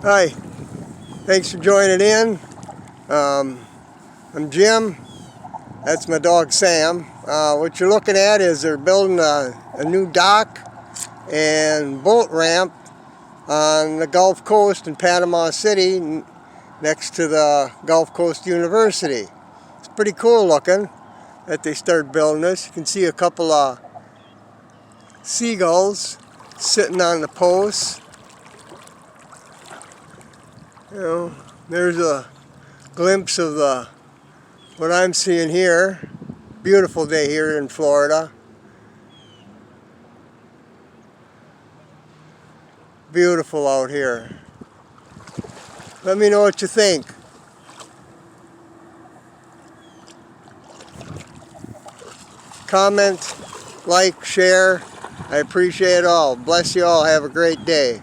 Hi, thanks for joining in. I'm Jim. That's my dog Sam. What you're looking at is they're building a new dock and boat ramp on the Gulf Coast in Panama City next to the Gulf Coast University. It's pretty cool looking that they start building this. You can see a couple of seagulls sitting on the posts. There's a glimpse of what I'm seeing here. Beautiful day here in Florida. Beautiful out here. Let me know what you think. Comment, like, share. I appreciate it all. Bless you all. Have a great day.